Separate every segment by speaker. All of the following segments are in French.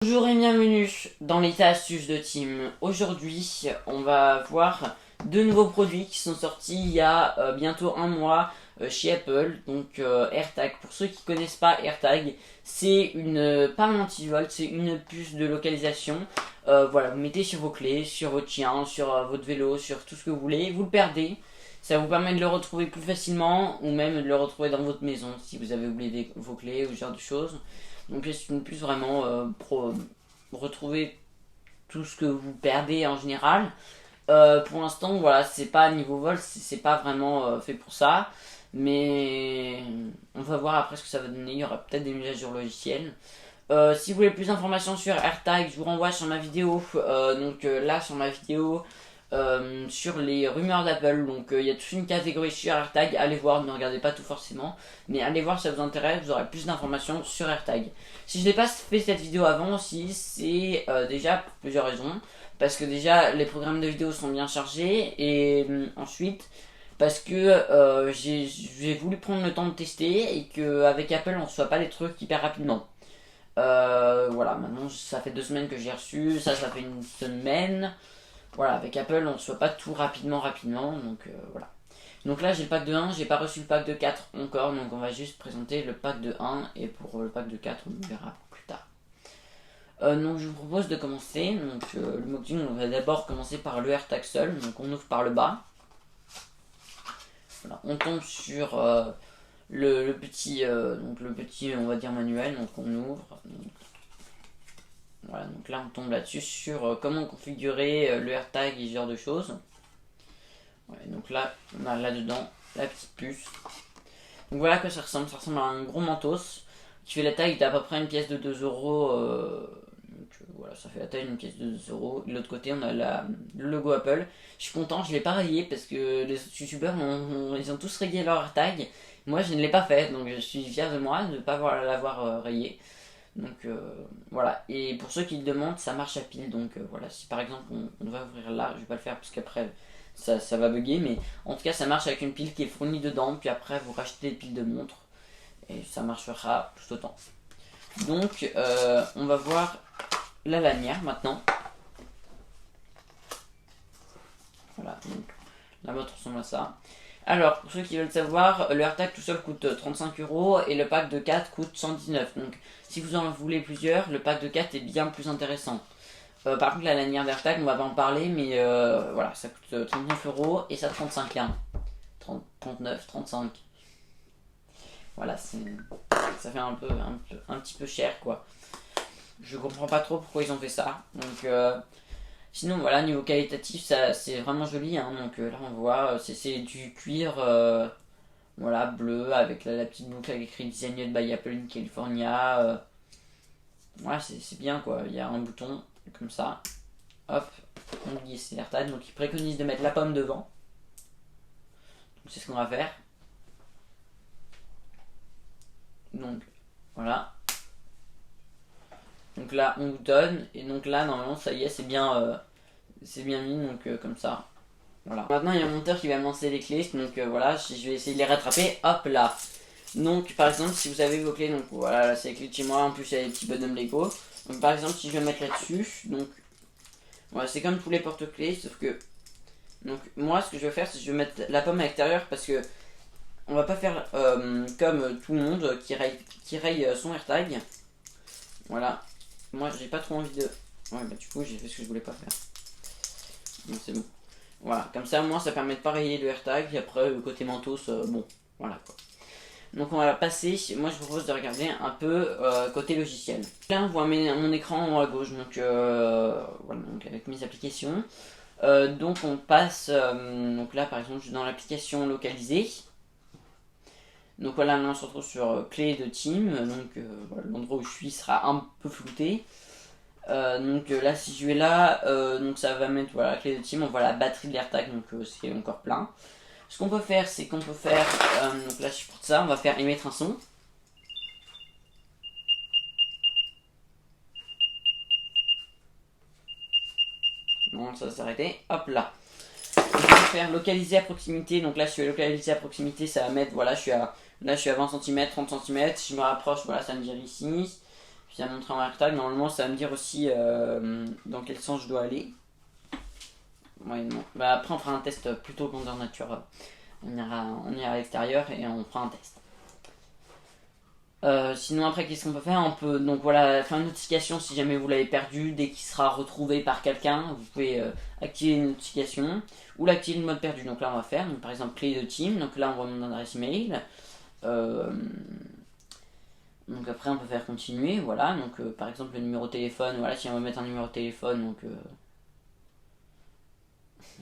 Speaker 1: Bonjour et bienvenue dans l'état astuce de Team. Aujourd'hui, on va voir deux nouveaux produits qui sont sortis il y a bientôt un mois chez Apple. Donc AirTag. Pour ceux qui connaissent pas AirTag, c'est pas un antivolt, c'est une puce de localisation. Voilà, vous mettez sur vos clés, sur votre chien, sur votre vélo, sur tout ce que vous voulez. Vous le perdez. Ça vous permet de le retrouver plus facilement ou même de le retrouver dans votre maison si vous avez oublié vos clés ou ce genre de choses. Donc c'est une puce vraiment pour retrouver tout ce que vous perdez en général. Pour l'instant, voilà, c'est pas niveau vol, c'est pas vraiment fait pour ça. Mais on va voir après ce que ça va donner. Il y aura peut-être des mises à jour logicielles. Si vous voulez plus d'informations sur AirTag, je vous renvoie sur ma vidéo. Là, sur ma vidéo, sur les rumeurs d'Apple. Donc il y a toute une catégorie sur AirTag. Allez voir, ne regardez pas tout forcément. Mais allez voir si ça vous intéresse, vous aurez plus d'informations sur AirTag. Si je n'ai pas fait cette vidéo avant aussi, c'est déjà pour plusieurs raisons. Parce que déjà, les programmes de vidéo sont bien chargés. Et ensuite, parce que j'ai voulu prendre le temps de tester et qu'avec Apple, on ne reçoit pas les trucs hyper rapidement. Voilà, maintenant ça fait 2 semaines que j'ai reçu, ça fait une semaine. Voilà, avec Apple, on ne reçoit pas tout rapidement, donc voilà. Donc là, j'ai le pack de 1, j'ai pas reçu le pack de 4 encore, donc on va juste présenter le pack de 1, et pour le pack de 4, on verra plus tard. Donc je vous propose de commencer, le mocktail, on va d'abord commencer par le AirTag seul, donc on ouvre par le bas. Voilà, on tombe sur le petit, on va dire manuel, donc on ouvre. Voilà, donc là on tombe là-dessus sur comment configurer le AirTag et ce genre de choses. Ouais, donc là on a là-dedans la petite puce. Donc voilà à quoi ça ressemble à un gros mentos qui fait la taille d'à peu près une pièce de 2 euros. Voilà, ça fait la taille d'une pièce de 2 euros. De l'autre côté on a le logo Apple. Je suis content, je l'ai pas rayé parce que les youtubeurs ils ont tous rayé leur AirTag. Moi je ne l'ai pas fait, donc je suis fier de moi de ne pas l'avoir rayé. Donc voilà, et pour ceux qui le demandent, ça marche à pile. Donc voilà, si par exemple on va ouvrir là, je vais pas le faire parce qu'après ça va bugger, mais en tout cas ça marche avec une pile qui est fournie dedans. Puis après vous rachetez des piles de montre et ça marchera tout autant. Donc on va voir la lanière maintenant. Voilà, donc la montre ressemble à ça. Alors, pour ceux qui veulent savoir, le AirTag tout seul coûte 35 euros et le pack de 4 coûte 119. Donc, si vous en voulez plusieurs, le pack de 4 est bien plus intéressant. Par contre, la lanière d'AirTag, on va pas en parler, mais voilà, ça coûte 39 euros et ça 35 là. 39, 35. Voilà, ça fait un petit peu cher quoi. Je comprends pas trop pourquoi ils ont fait ça. Donc, sinon voilà, niveau qualitatif, c'est vraiment joli. Hein. Donc là on voit, c'est du cuir voilà, bleu avec la petite boucle avec écrit Designed by Apple in California. Voilà, c'est bien quoi. Il y a un bouton comme ça. Hop, on glisse c'est l'AirTag. Donc ils préconisent de mettre la pomme devant. Donc c'est ce qu'on va faire. Donc voilà. Donc là on boutonne et donc là normalement ça y est c'est bien mis donc comme ça. Voilà. Maintenant il y a un monteur qui va me lancer les clés donc voilà je vais essayer de les rattraper. Hop là. Donc par exemple si vous avez vos clés donc voilà là, c'est les clés de chez moi en plus il y a des petits bonhommes Lego. Donc par exemple si je vais mettre là-dessus donc voilà c'est comme tous les porte-clés sauf que donc moi ce que je vais faire c'est que je vais mettre la pomme à l'extérieur parce que on va pas faire comme tout le monde qui raye son AirTag. Voilà. Moi j'ai pas trop envie de... Ouais bah du coup j'ai fait ce que je voulais pas faire. Donc c'est bon. Voilà, comme ça moi ça permet de pas rayer le AirTag et après le côté mentos, bon, voilà quoi. Donc on va passer, moi je vous propose de regarder un peu côté logiciel. Là on voit mon écran en haut à gauche, donc voilà, donc avec mes applications. Donc on passe, donc là par exemple je suis dans l'application localisée. Donc voilà, là on se retrouve sur clé de team, donc voilà, l'endroit où je suis sera un peu flouté. Donc là si je vais là, donc ça va mettre voilà, la clé de team, on voit la batterie de l'AirTag, donc c'est encore plein. Ce qu'on peut faire, c'est qu'on peut faire, donc là je supporte ça, on va faire émettre un son. Non, ça va s'arrêter, hop là. On peut faire localiser à proximité, donc là je suis localisé à proximité, ça va mettre, voilà, là je suis à 20 cm, 30 cm, si je me rapproche, voilà, ça me dit ici. Puis ça montre un AirTag. Normalement, ça va me dire aussi dans quel sens je dois aller. Moyennement. Bah, après, on fera un test plutôt grandeur nature. On ira à l'extérieur et on fera un test. Sinon après qu'est-ce qu'on peut faire, on peut donc voilà faire une notification si jamais vous l'avez perdu. Dès qu'il sera retrouvé par quelqu'un, vous pouvez activer une notification ou l'activer le mode perdu. Donc là on va faire donc, par exemple clé de team, donc là on voit mon adresse email. Donc après on peut faire continuer, voilà, donc par exemple le numéro de téléphone, voilà, si on va mettre un numéro de téléphone, donc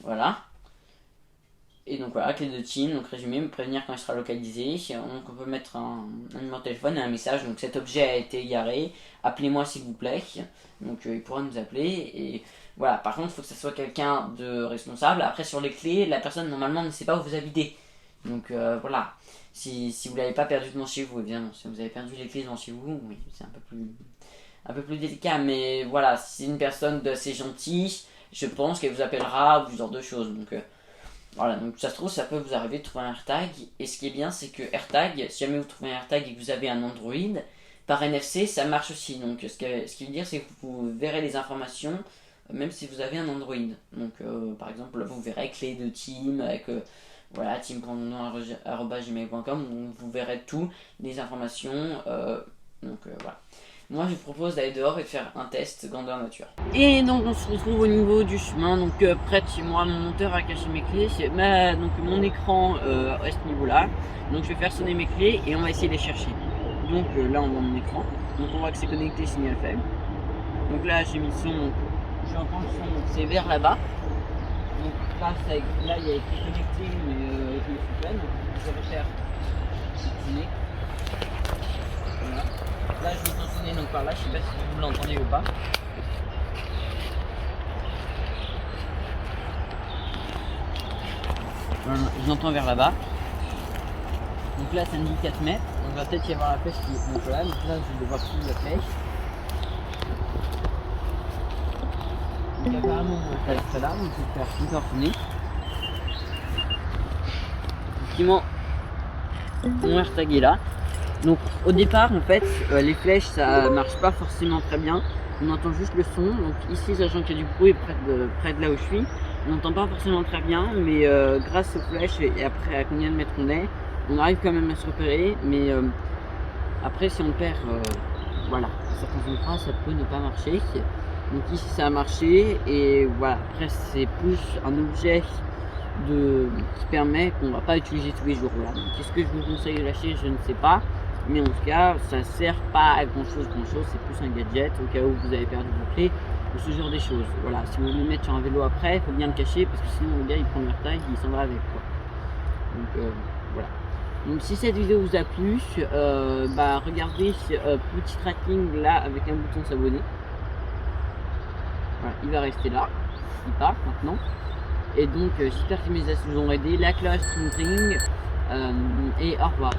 Speaker 1: voilà. Et donc voilà, clé de team, donc résumé, me prévenir quand il sera localisé. Donc on peut mettre un numéro de téléphone et un message. Donc cet objet a été égaré, appelez-moi s'il vous plaît. Donc il pourra nous appeler. Et voilà, par contre il faut que ce soit quelqu'un de responsable. Après sur les clés, la personne normalement ne sait pas où vous habitez. Donc voilà, si vous l'avez pas perdu devant chez vous, évidemment, si vous avez perdu les clés devant chez vous, oui, c'est un peu plus délicat. Mais voilà, si c'est une personne d'assez gentille, je pense qu'elle vous appellera ou ce genre de choses. Donc voilà, donc ça se trouve, ça peut vous arriver de trouver un AirTag. Et ce qui est bien, c'est que AirTag, si jamais vous trouvez un AirTag et que vous avez un Android, par NFC, ça marche aussi. Donc ce qui veut dire, c'est que vous verrez les informations, même si vous avez un Android. Donc par exemple, vous verrez clé de team avec voilà, team.nom@gmail.com, vous verrez tout, les informations. Voilà. Moi je vous propose d'aller dehors et de faire un test grandeur nature. Et donc on se retrouve au niveau du chemin, donc près de chez moi, mon monteur a caché mes clés, donc mon écran à ce niveau là, donc je vais faire sonner mes clés et on va essayer de les chercher. Donc là on voit mon écran, donc on voit que c'est connecté signal faible. Donc là j'ai mis le son, donc j'entends le son, c'est vers là-bas. Donc là il y a écrit connecté mais je me suis pleine, donc je vais faire sonner. Voilà. Là je vais sonner donc par là, je sais pas si vous l'entendez ou pas. Voilà, je l'entends vers là-bas. Donc là ça me dit 4 mètres, donc il va peut-être y avoir la flèche qui est donc là. Donc là je ne vois plus la flèche. Donc apparemment ça va être là, donc je vais faire encore sonner. Effectivement mon AirTag est là. Donc au départ en fait les flèches ça marche pas forcément très bien, on entend juste le son. Donc ici sachant qu'il y a du bruit près de là où je suis, on n'entend pas forcément très bien, mais grâce aux flèches et après à combien de mètres on est, on arrive quand même à se repérer. Mais après si on perd voilà, certains endroits ça peut ne pas marcher. Donc ici ça a marché et voilà, après c'est plus un objet qui permet qu'on va pas utiliser tous les jours. Voilà. Donc est-ce que je vous conseille de lâcher, je ne sais pas. Mais en tout cas, ça sert pas à grand chose, c'est plus un gadget au cas où vous avez perdu vos clés ou ce genre de choses. Voilà, si vous voulez le mettre sur un vélo après, il faut bien le cacher parce que sinon le gars il prend le AirTag, il s'en va avec quoi. Donc voilà. Donc si cette vidéo vous a plu, regardez petit tracking là avec un bouton s'abonner. Voilà, il va rester là, il part maintenant. Et donc j'espère que mes astuces vous ont aidé, la cloche, string, et au revoir.